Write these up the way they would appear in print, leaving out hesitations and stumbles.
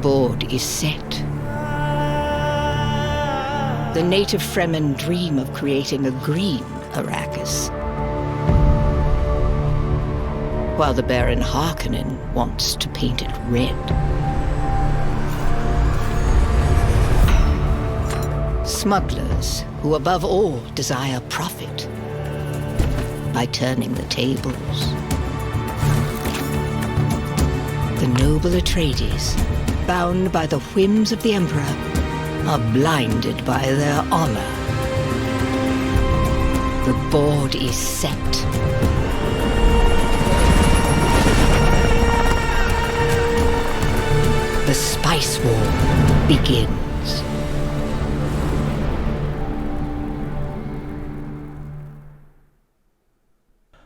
board is set. The native Fremen dream of creating a green Arrakis, while the Baron Harkonnen wants to paint it red. Smugglers who above all desire profit by turning the tables. The noble Atreides, bound by the whims of the Emperor, are blinded by their honor. The board is set. The Spice War begins.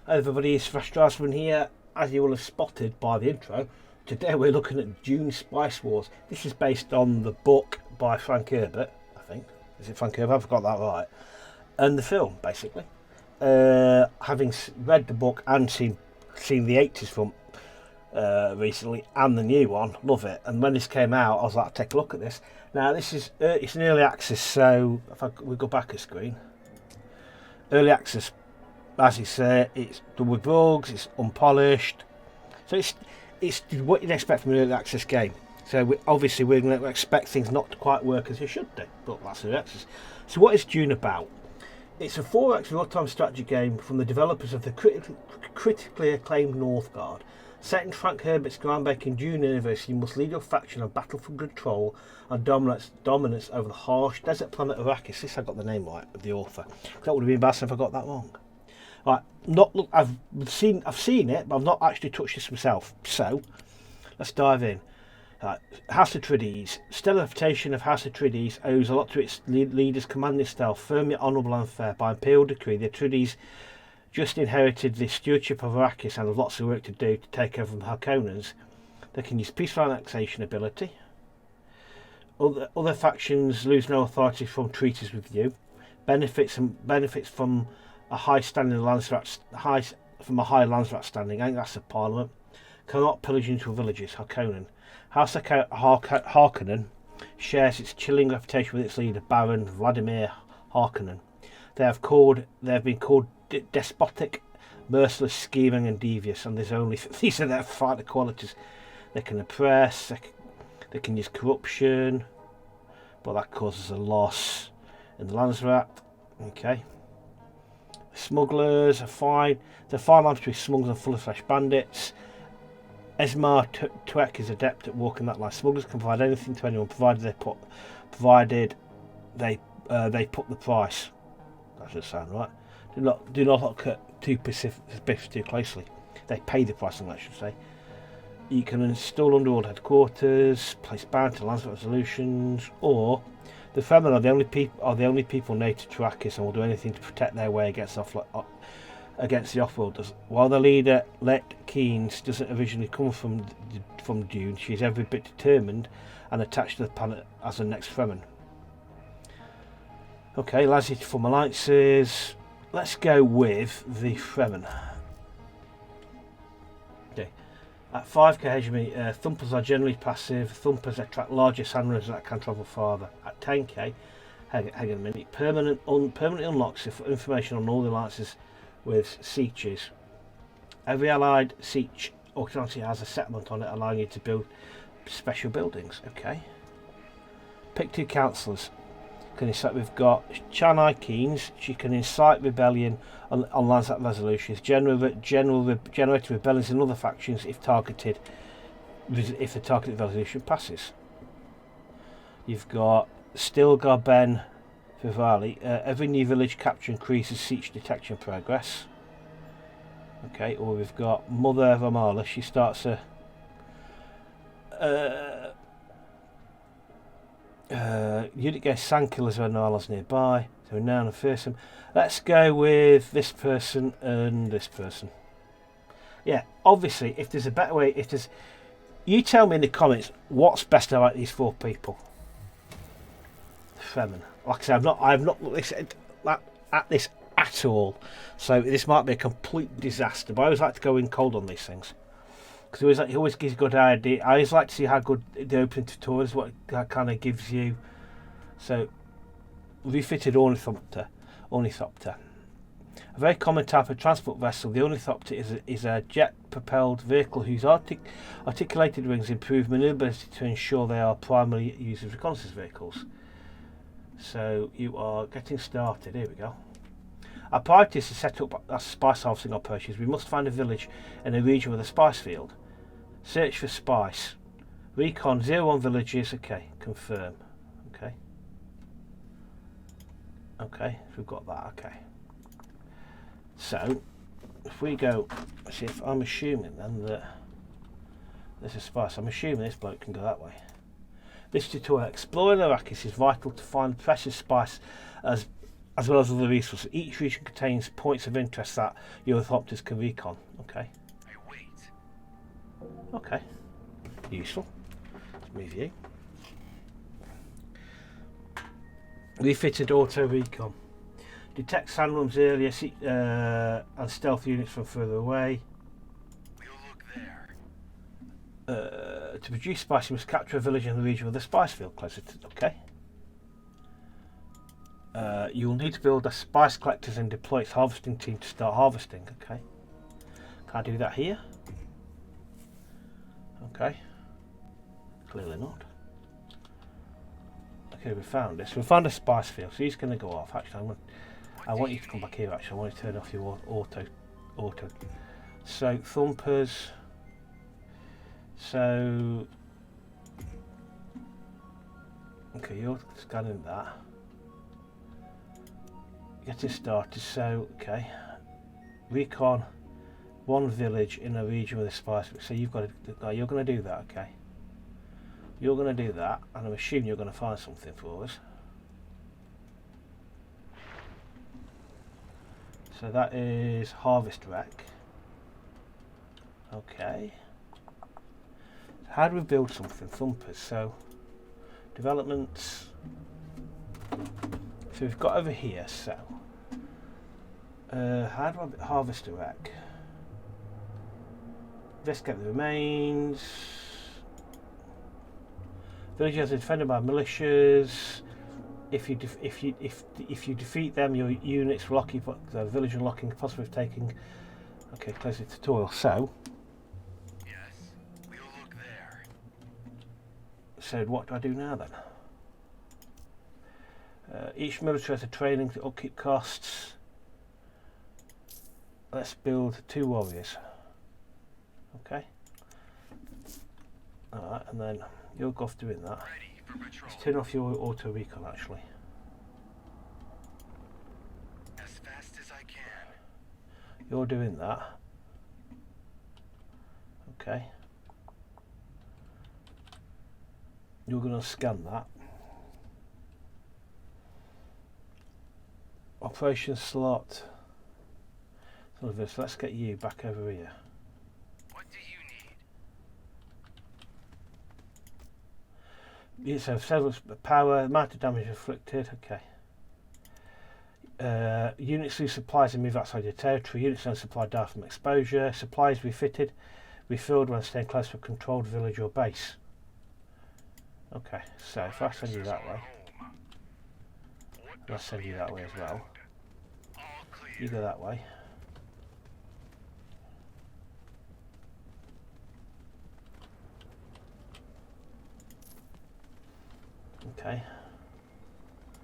Hi everybody, it's Strasman here. As you will have spotted by the intro, today we're looking at Dune Spice Wars. This is based on the book by Frank Herbert, I think. Is it Frank Herbert? I've got that right. And the film, basically. Having read the book and seen the 80s film recently and the new one, love it. And when this came out, I was like, take a look at this. Now this is it's an early access, so if we go back a screen, early access. As you say, it's done with bugs, it's unpolished, so it's what you'd expect from an early access game. So we're going to expect things not to quite work as they should do, but that's early access. So what is Dune about? It's a 4X real-time strategy game from the developers of the critically acclaimed Northgard. Set in Frank Herbert's groundbreaking Dune universe, you must lead your faction on battle for control and dominance over the harsh desert planet Arrakis. This I got the name right of the author. That would have been bad if I got that wrong. Right, I've seen it, but I've not actually touched this myself. So, let's dive in. House Atreides. Stellar reputation of House Atreides owes a lot to its leader's commanding style, firm yet honourable and fair. By imperial decree, the Atreides just inherited the stewardship of Arrakis and have lots of work to do to take over from the Harkonnens. They can use peaceful annexation ability. Other factions lose no authority from treaties with you. Benefits from a high standing Landsrat, from a high Landsrat standing. I think that's the Parliament. Cannot pillage into villages. Harkonnen. House Harkonnen shares its chilling reputation with its leader, Baron Vladimir Harkonnen. They have been called despotic, merciless, scheming, and devious. And these are their fighter qualities. They can oppress. They can use corruption, but that causes a loss in the Landsrat. Okay. Smugglers are fine. They're fine lines between smugglers and full of flesh bandits. Esmar Tuek is adept at walking that line. Smugglers can provide anything to anyone, provided they put the price. That should sound right. Do not look at too specific too closely. They pay the price, I should say. You can install underworld headquarters, place bounty to Landsat resolutions, or the Fremen are the only people native to Arrakis and will do anything to protect their way against the offworlders. While the leader, Let Keynes, doesn't originally come from Dune, she is every bit determined and attached to the planet as the next Fremen. Okay, Lazzy to form alliances. Let's go with the Fremen. Okay. At 5k hegemony, thumpers are generally passive. Thumpers attract larger sandrunners that can travel farther. At 10k, hang on a minute, permanently unlocks information on all the alliances with sieges. Every allied siege automatically has a settlement on it, allowing you to build special buildings. Okay. Pick 2 councillors. We've got Chanai Keynes. She can incite rebellion on Landsat resolutions, generate rebellions in other factions if the targeted resolution passes. You've got Stilgar Ben Vivali. Every new village capture increases siege detection progress. Okay, or we've got Mother Ramala. She starts a unit against sandkillers when no allies nearby. So now and fearsome. Let's go with this person and this person. Yeah, obviously, if there's a better way, you tell me in the comments what's best about these 4 people. Fremen. Like I said, I have not looked at this at all, so this might be a complete disaster. But I always like to go in cold on these things. because it always gives a good idea. I always like to see how good the opening tutorials, what that kind of gives you. So, refitted ornithopter. A very common type of transport vessel, the ornithopter is a jet-propelled vehicle whose articulated wings improve manoeuvrability to ensure they are primarily used as reconnaissance vehicles. So you are getting started. Here we go. Our priority is to set up our spice harvesting operations. We must find a village in a region with a spice field. Search for spice. Recon 01 villages. Okay, confirm. Okay. Okay, so we've got that. Okay. So, if we go, see if I'm assuming then that there's a spice. I'm assuming this bloke can go that way. This tutorial, exploring Arrakis, is vital to find precious spice as well as other resources. Each region contains points of interest that your ornithopters can recon. Okay. Okay. Useful. Let's move you. Refitted auto recon. Detect sandworms earlier and stealth units from further away. We'll look there. To produce spice, you must capture a village in the region with a spice field closer to. Okay. You will need to build a spice collectors and deploy its harvesting team to start harvesting. Okay. Can I do that here? Okay. Clearly not. Okay, we found this. We found a spice field, so he's going to go off. Actually, I want you to come back here. Actually, I want you to turn off your auto. So thumpers. So okay, you're scanning that. Getting started. So okay, recon one village in a region with a spice. So you've got to. You're going to do that. Okay. You're going to do that, and I'm assuming you're going to find something for us. So that is harvest wreck. Okay. How do we build something? Thumpers. So developments. So we've got over here. So how do I harvest a wreck? Investigate the remains. Villages are defended by militias. If you defeat them, your units will occupy the village, unlocking the possibility of taking. Okay, close the tutorial. So. Yes, we'll look there. So what do I do now then? Each military has a training to upkeep costs. Let's build 2 warriors. Okay. All right, and then you'll go off doing that. Ready for patrol. Let's turn off your auto recon actually. As fast as I can. You're doing that. Okay. You're going to scan that. Operation slot. So let's get you back over here. What do you need? Yes, so several power, amount of damage inflicted. Okay. Units lose supplies and move outside your territory. Units don't supply die from exposure. Supplies refitted, refilled when staying close to a controlled village or base. Okay, so if I send you that way, and I send you that way as well. You go that way. Okay.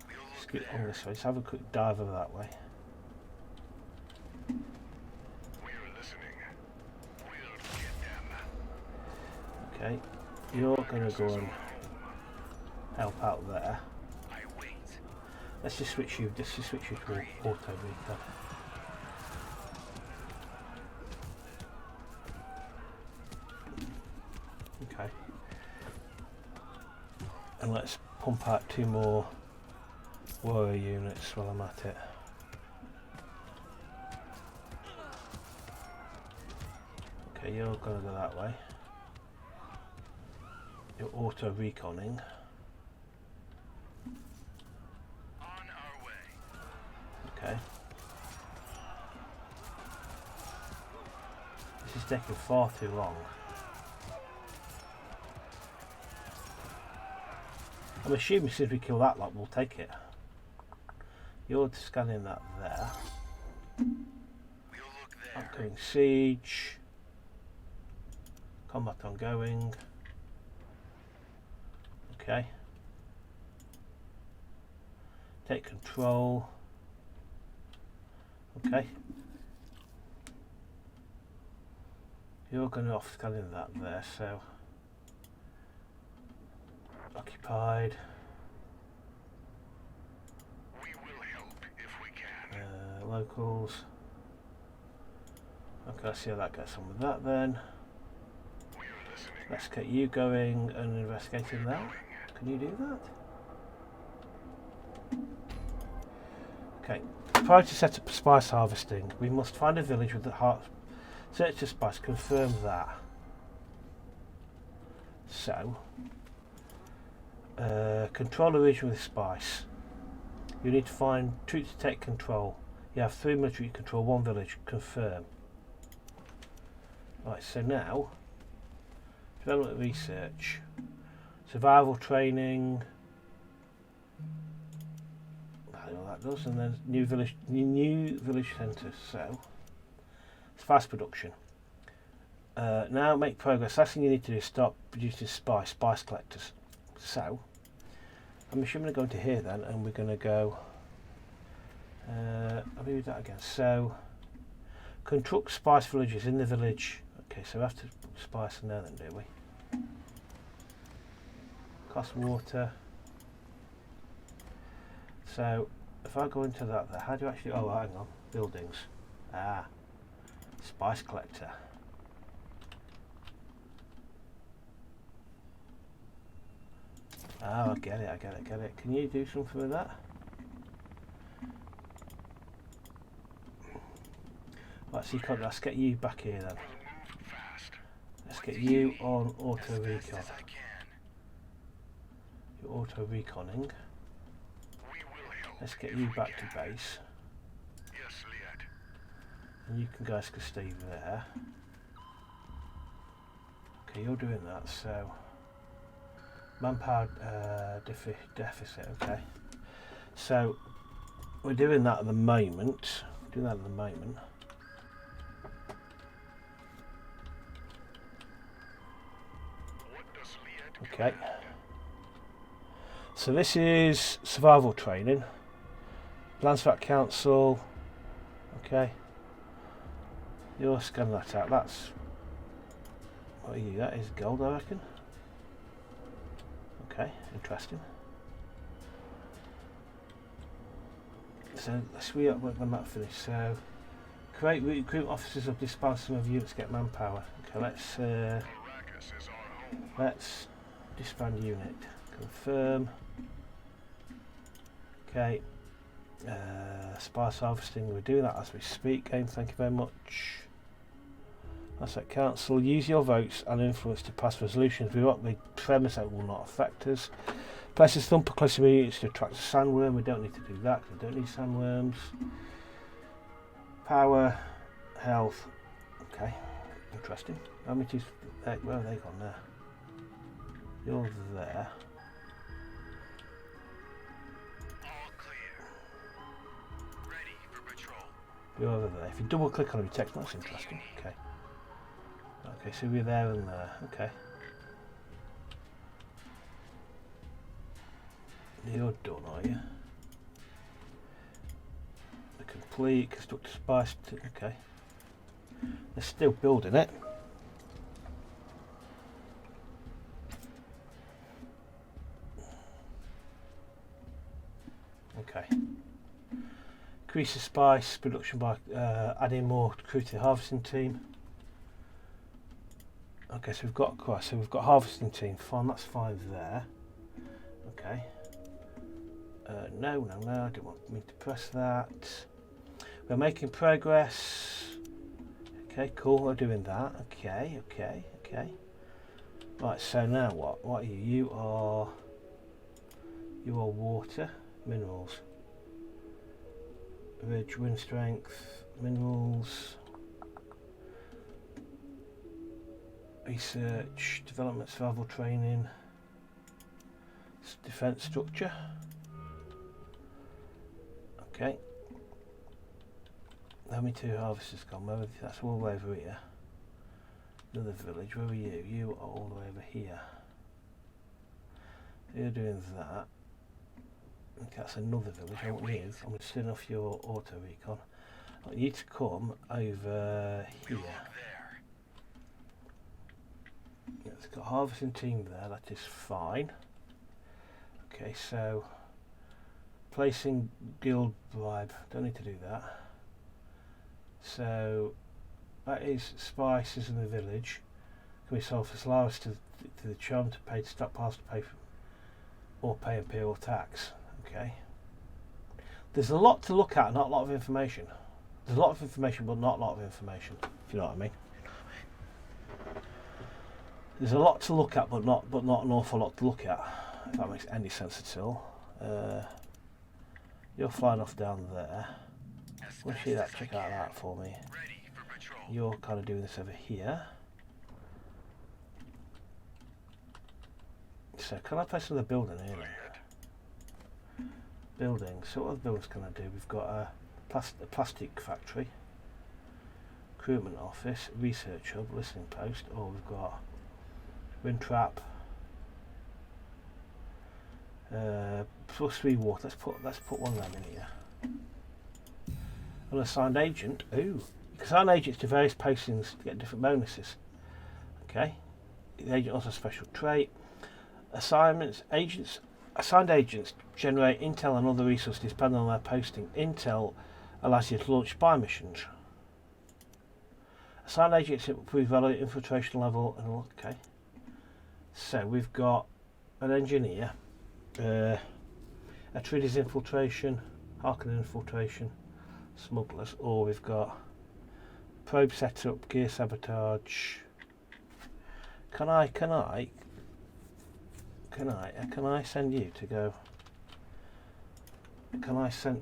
Let's get on this way. Let's have a quick dive over that way. We're listening. We'll get them. Okay. You're gonna go and help out there. I wait. Let's just switch you. Just switch you to auto recon. Okay. And let's pump out 2 more warrior units while I'm at it. Okay, you're gonna go that way. You're auto reconning. On our way. Okay. This is taking far too long. I'm assuming since we kill that lot, we'll take it. You're scanning that there. We'll look there. Upcoming siege. Combat ongoing. Okay. Take control. Okay. You're going off scanning that there, so occupied. We will help if we can. Locals. Okay, let's see how that gets on with that then. We are listening. Let's get you going and investigating that. Can you do that? Okay. Prior to set up spice harvesting, we must find a village with the heart. Search the spice, confirm that. So, control a region with spice. You need to find troops to take control. You have 3 military, you control 1 village, confirm. Right, so now, development research, survival training, I don't know what that does, and then new village centres, so, spice production. Now make progress. Last thing you need to do is start producing spice collectors. So, I'm assuming we're going to go into here then, and we're going to go, I'll do that again. So, construct spice villages in the village. Okay, so we have to put spice in there then, do we? Cost water. So, if I go into that there, how do you actually, oh hang on, buildings. Spice collector. Oh, I get it. Can you do something with that? Right, so you can't, let's get you back here then. Let's get you on auto recon. You're auto reconning. Let's get you back to base. Yes, Liet. And you guys can stay there. Okay, you're doing that, so manpower deficit, okay. So we're doing that at the moment. Okay. So this is survival training. Landsfat Council. Okay. You'll scan that out. That's what are you? That is gold, I reckon. Okay, interesting. So let's read up the map finish. So create recruit officers of disband some of units, get manpower. Okay, let's disband unit. Confirm. Okay. Spice harvesting, we're doing that as we speak. Game, thank you very much. That's at council. Use your votes and influence to pass resolutions. We want the premise that will not affect us. Place a thumper close to units to attract a sandworm. We don't need to do that because we don't need sandworms. Power, health. Okay, interesting. How much is where have they gone there? You're there. All clear. Ready for patrol. You're over there. If you double click on the text, that's interesting. Okay. Okay, so we're there and there. Okay. You're done, are you? The complete construct spice. Okay. They're still building it. Okay. Increase the spice production by adding more crew to the harvesting team. Okay, so we've got harvesting team. Fine, that's 5 there. Okay. No, I don't want me to press that. We're making progress. Okay, cool, we're doing that. Okay. Right, so now what? What are you? You are water, minerals. Ridge, wind strength, minerals. Research, development, survival training. defense structure. Okay. How many 2 harvesters gone? Where that's all the way over here. Another village. Where are you? You are all the way over here. You're doing that. Okay, that's another village. I want you. I'm going to turn off your auto recon. I want you to come over here. Yeah, it's got a harvesting team there. That is fine. Okay, so placing guild bribe. Don't need to do that. So that is spices in the village. Can we solve this? Allow us to the charm to pay to stockpiles to pay for, or pay imperial tax. Okay. There's a lot to look at, not a lot of information. There's a lot of information, but not a lot of information. If you know what I mean. There's a lot to look at, but not an awful lot to look at. If that makes any sense at all. You're flying off down there. We'll see that. Check out that for me. You're kind of doing this over here. So can I place another building here then? Building. So what other buildings can I do? We've got a plastic factory, recruitment office, research hub, listening post. Oh, we've got wind trap. +3 water. Let's put one of them in here. Unassigned agent. Ooh, you can assign agents to various postings to get different bonuses. Okay. The agent also has a special trait. Assignments. Assigned agents generate intel and other resources depending on their posting. Intel allows you to launch spy missions. Assigned agents improve value, infiltration level, and all. Okay. So we've got an engineer, a trader's infiltration, Harkonnen infiltration, smugglers, or we've got probe setup, gear sabotage. Can I send you to go? Can I send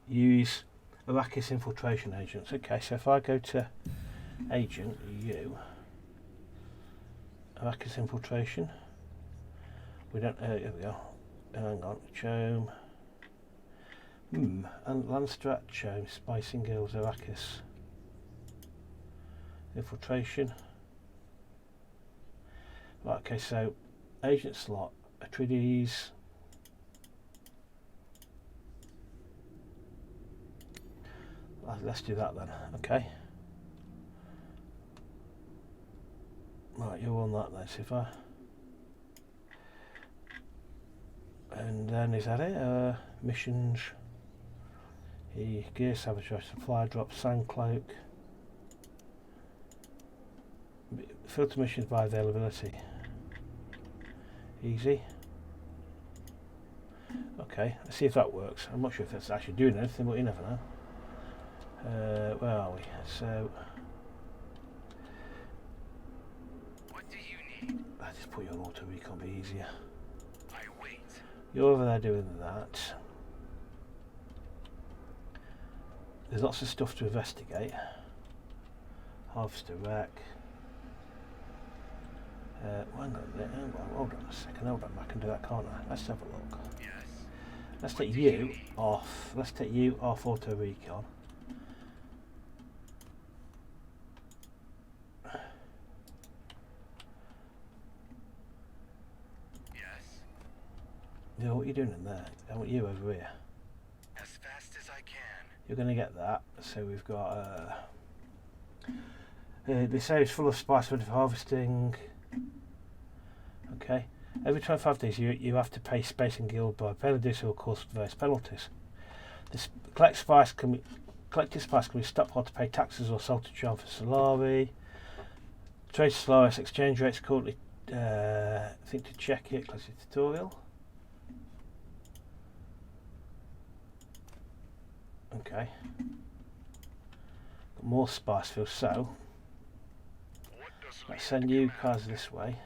use Arrakis infiltration agents? Okay, so if I go to agent you, Arrakis infiltration. We don't. Here we go. Hang on, Chome. And Landstrat, Chome, Spicing Guilds, Arrakis infiltration. Right, okay, so agent slot, Atreides. Let's do that then. Okay. Right, you're on that then. See if I. And then is that it? Missions. Gear sabotage, supply drop, sand cloak. Filter missions by availability. Easy. Okay, let's see if that works. I'm not sure if that's actually doing anything, but you never know. Where are we? So. What do you need? I just put you on auto recon, be easier. I wait. You're over there doing that. There's lots of stuff to investigate. Harvester wreck. Hang on, hold on a second, hold on, I can do that, can't I? Let's have a look. Yes. Let's take you off. Let's take you off auto recon. Yes. Yeah, what are you doing in there? I want you over here. As fast as I can. You're going to get that. So we've got this area is full of spice for harvesting. Okay. Every 25 days you have to pay space and guild by failing to do so will cause various penalties. This collected spice can be stockpiled to pay taxes or sold to charm for Solari. Trade Solaris exchange rates currently I think to check it, classic tutorial. Okay. Got more spice fields, so let's send you cars this way.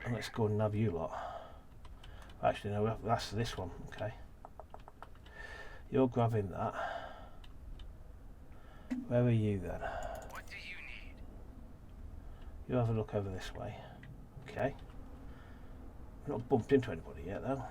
And let's go and nab you lot. Actually no, that's this one, okay. You're grabbing that. Where are you then? What do you need? You have a look over this way. Okay. I've not bumped into anybody yet though.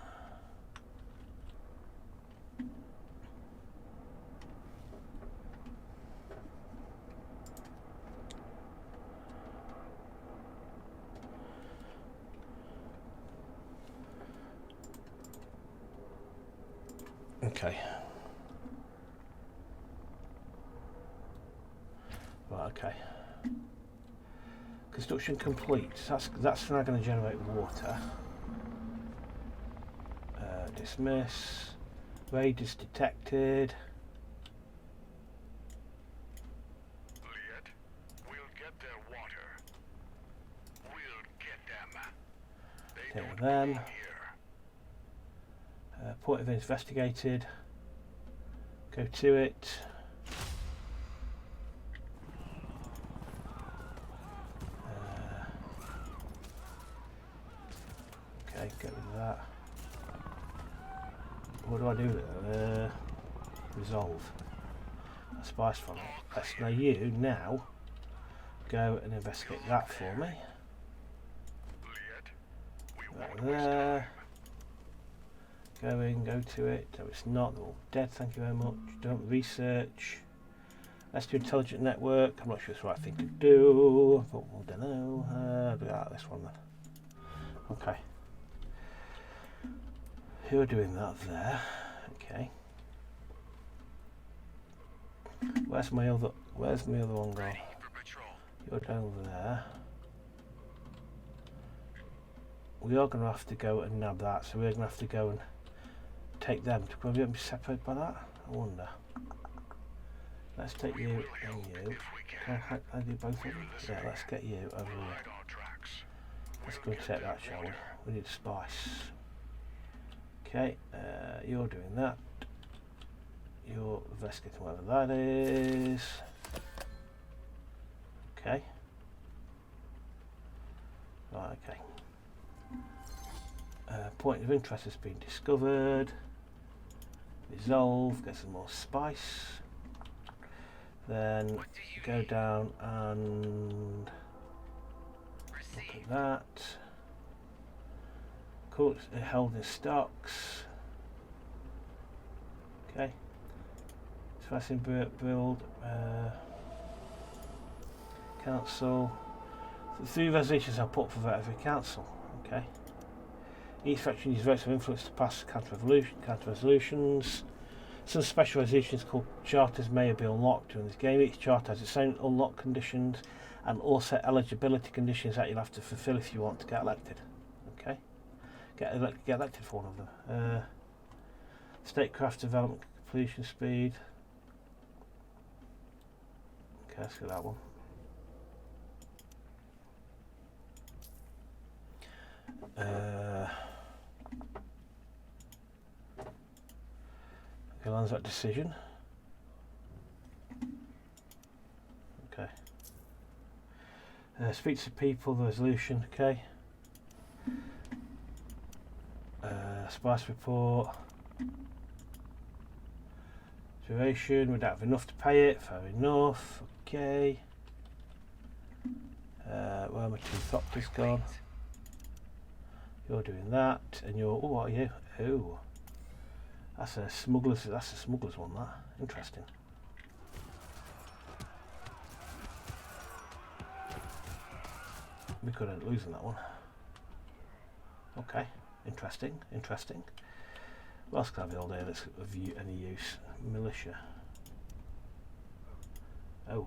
Okay. Right, okay. Construction complete. That's now going to generate water. Dismiss. Raid is detected. Liet, we'll get their water. We'll get them. They Take don't them. belong here. Point of investigated. Go to it. Okay, get rid of that. What do I do? Resolve. A spice from it. Let's now you now go and investigate that for me. Liet, we Right won't waste there. time. Go to it. No, it's not. They're all dead. Thank you very much. Don't research. Let's do intelligent network. I'm not sure it's the right thing to do, but I don't know. Do that. This one then. Okay. You're doing that there. Okay. Where's my other one gone? Ready for patrol. You're down there. We are going to have to go and nab that, so we're going to have to go and take them. Will we be separated by that? I wonder. Let's take you and you. Can I do both of them? Yeah, let's get you over here. Hide our tracks. Let's go and take that, shall we? We need spice. Okay, you're doing that. You're investigating whatever that is. Okay. Right, okay. Point of interest has been discovered. Resolve, get some more spice. Then go down and look at that. Cool, held in stocks. Okay. Fascinating build. Council. The 3 resolutions are put for every council. Okay. Each faction uses votes of influence to pass counter resolutions. Some special resolutions called charters may be unlocked during this game. Each charter has its own unlock conditions and also eligibility conditions that you'll have to fulfill if you want to get elected. Okay. Get elected for one of them. Statecraft development completion speed. Okay, let's get that one. Okay, lands that decision. Okay. Speak to people, the resolution, okay. Spice report. Duration, we don't have enough to pay it, fair enough, okay. Where are my 2 thopters gone? You're doing that, and you're, oh, what are you? Oh, that's a smuggler's one, that. Interesting. We could end up losing that one. Okay, interesting. What else can I have all day that's of any use? Militia. Oh,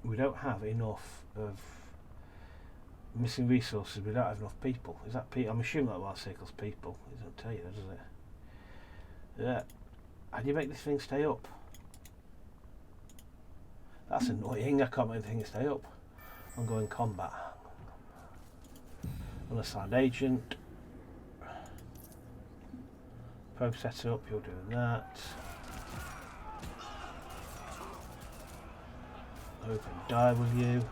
we don't have enough of missing resources. We don't have enough people. Is that people? I'm assuming that one circles people. It doesn't tell you, does it? Yeah. How do you make this thing stay up? That's annoying. I can't make the thing stay up. Ongoing combat. Unassigned agent. Probe setup, you're doing that. Open die with you.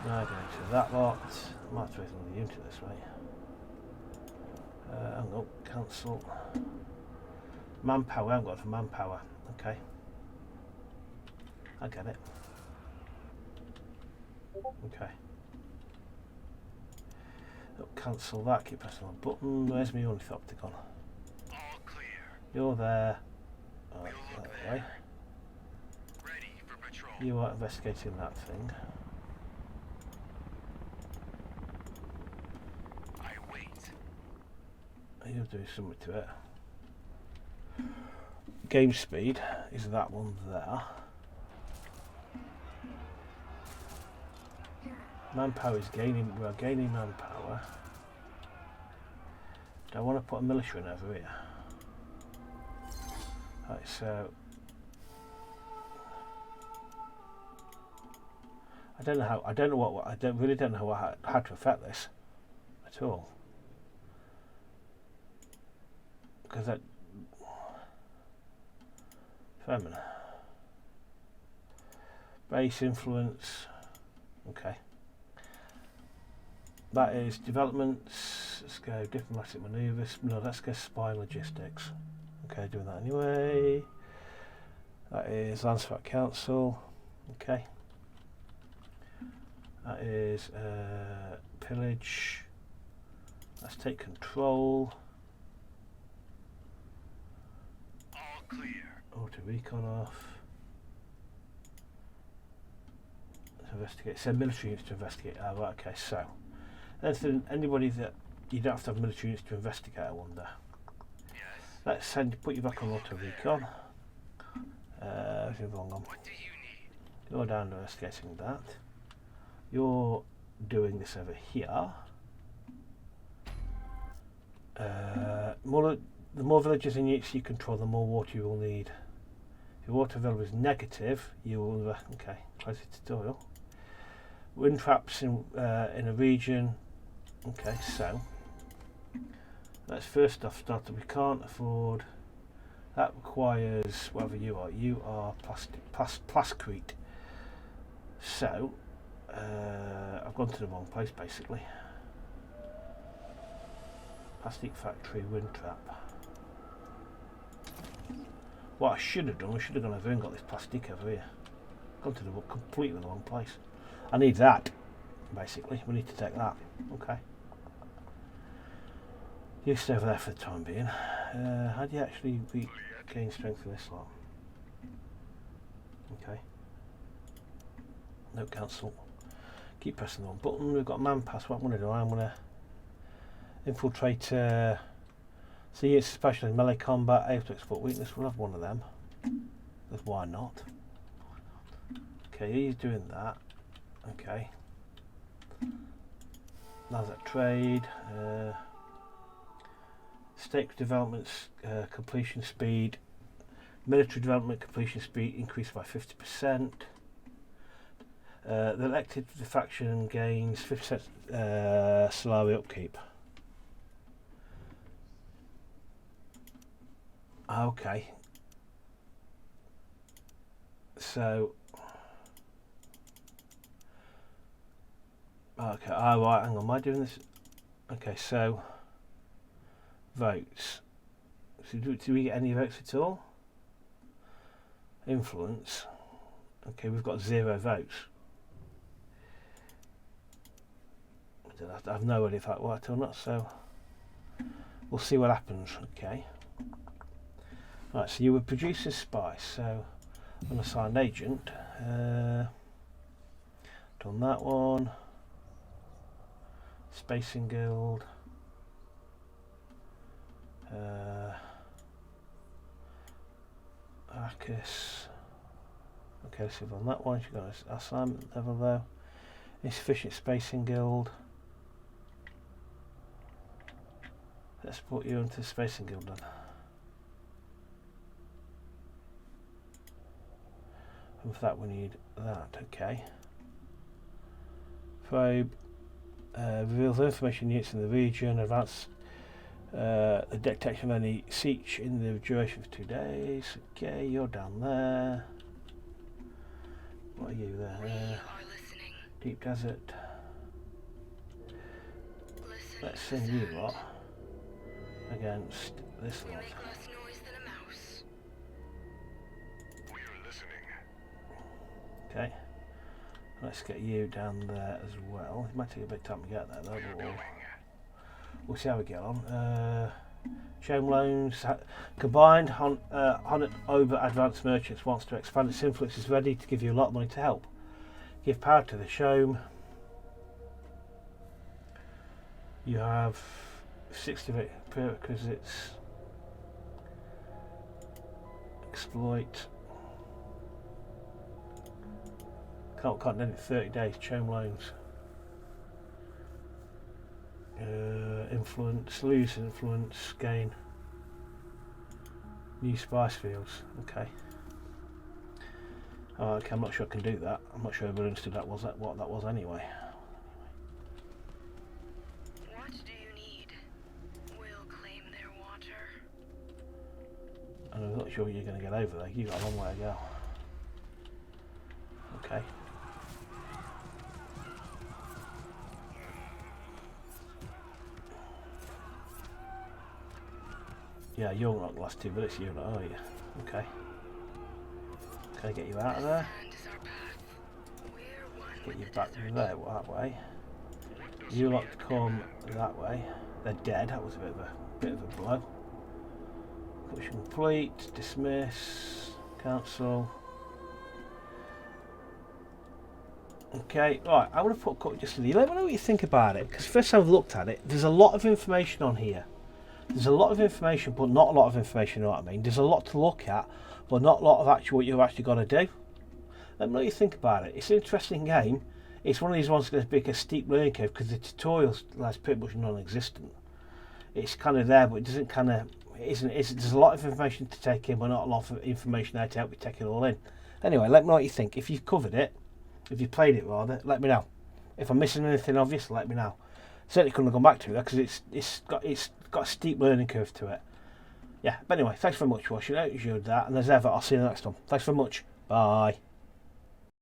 Now going to that lot. I might have to raise another unit this way. Hang on, cancel. Manpower, I haven't got enough manpower. Okay. I get it. Okay. Oh, cancel that, keep pressing the button. Where's my ornithopticon? All clear. You're there. We'll look That there. way. Ready for patrol. You are investigating that thing. I wait. You're doing something to it. Game speed is that one there. Manpower is gaining. We are gaining manpower. Do I want to put a military in over here? Right, so I don't know how. I don't know what. I really don't know how to affect this at all. Because that feminine base influence. Okay. That is developments. Let's go diplomatic manoeuvres. No, let's go spy logistics. Okay, doing that anyway. That is Landsfat Council. Okay. That is pillage. Let's take control. All clear. Auto recon off. Let's investigate. Send military units to investigate. Ah, right, okay, so. Anything, anybody that you don't have to have military units to investigate, I wonder. Yes. Let's put you back on auto recon. Everything's wrong on. What do you need? You're down investigating that. You're doing this over here. The more villages and units you control, the more water you will need. If your water availability is negative, you will. Okay, close the tutorial. Wind traps in a region. Okay, so let's first off start that we can't afford. That requires whatever you are. You are plascrete. So I've gone to the wrong place basically. Plastic factory, wind trap. What I should have done, I should have gone over here and got this plastic over here. Gone to the completely the wrong place. I need that, basically. We need to take that. Okay. You stay over there for the time being. How do you actually gain strength for this lot? Okay. No, cancel. Keep pressing the wrong button. We've got man pass. What I'm going to do, I'm going to infiltrate. See, it's especially in melee combat, able to export weakness. We'll have one of them. Because why not? Okay, he's doing that. Okay. Now that trade. State developments completion speed. Military development completion speed increased by 50%. The elected faction gains 50% salary upkeep. Okay. So. Okay. Oh, right. Hang on. Am I doing this? Okay. So. Votes. So do we get any votes at all? Influence. Okay, we've got 0 votes. I have no idea if that worked or not, so we'll see what happens. Okay. Right, so you would produce a spy, so unassigned agent. Done that one. Spacing Guild. Arrakis. Okay, so on that one, she's got an assignment level there. Insufficient Spacing Guild. Let's put you into the Spacing Guild then. And for that we need that, okay. Probe. Reveals information units in the region. Advance the detection of any siege in the duration for 2 days. Okay, you're down there. What are you there? Deep desert. Let's send you lot against this lot. We are listening. Okay. Let's get you down there as well. It might take a bit of time to get there though, but we'll see how we get on. Home loans combined on over advanced merchants wants to expand its influence, is ready to give you a lot of money to help. Give power to the Shome. You have 60 prerequisites. Exploit. Can't do it 30 days. Home loans. Influence, lose influence, gain new spice fields. Okay. Oh, okay, I'm not sure I can do that. I'm not sure I understood what that was anyway. What do you need? We'll claim their water. And I'm not sure you're going to get over there. You've got a long way to go. Okay. Yeah, you're not the last 2 minutes, you're not, are you? Okay. Can I get you out of there? Get you back there that way. You lot come that way. They're dead. That was a bit of a blow. Push complete. Dismiss. Cancel. Okay, right. I want to put cut just to the. Let me know what you think about it. Because first I've looked at it, there's a lot of information on here. There's a lot of information, but not a lot of information, you know what I mean? There's a lot to look at, but not a lot of actually what you've actually got to do. Let me know what you think about it. It's an interesting game. It's one of these ones that's big a steep learning curve because the tutorial's pretty much non-existent. It's kind of there, but it doesn't kind of. There's a lot of information to take in, but not a lot of information there to help you take it all in. Anyway, let me know what you think. If you've covered it, if you've played it rather, let me know. If I'm missing anything obvious, let me know. Certainly couldn't have gone back to it because it's got a steep learning curve to it. Yeah, but anyway, thanks very much for watching. I hope you enjoyed that, and as ever, I'll see you in the next one. Thanks very much. Bye.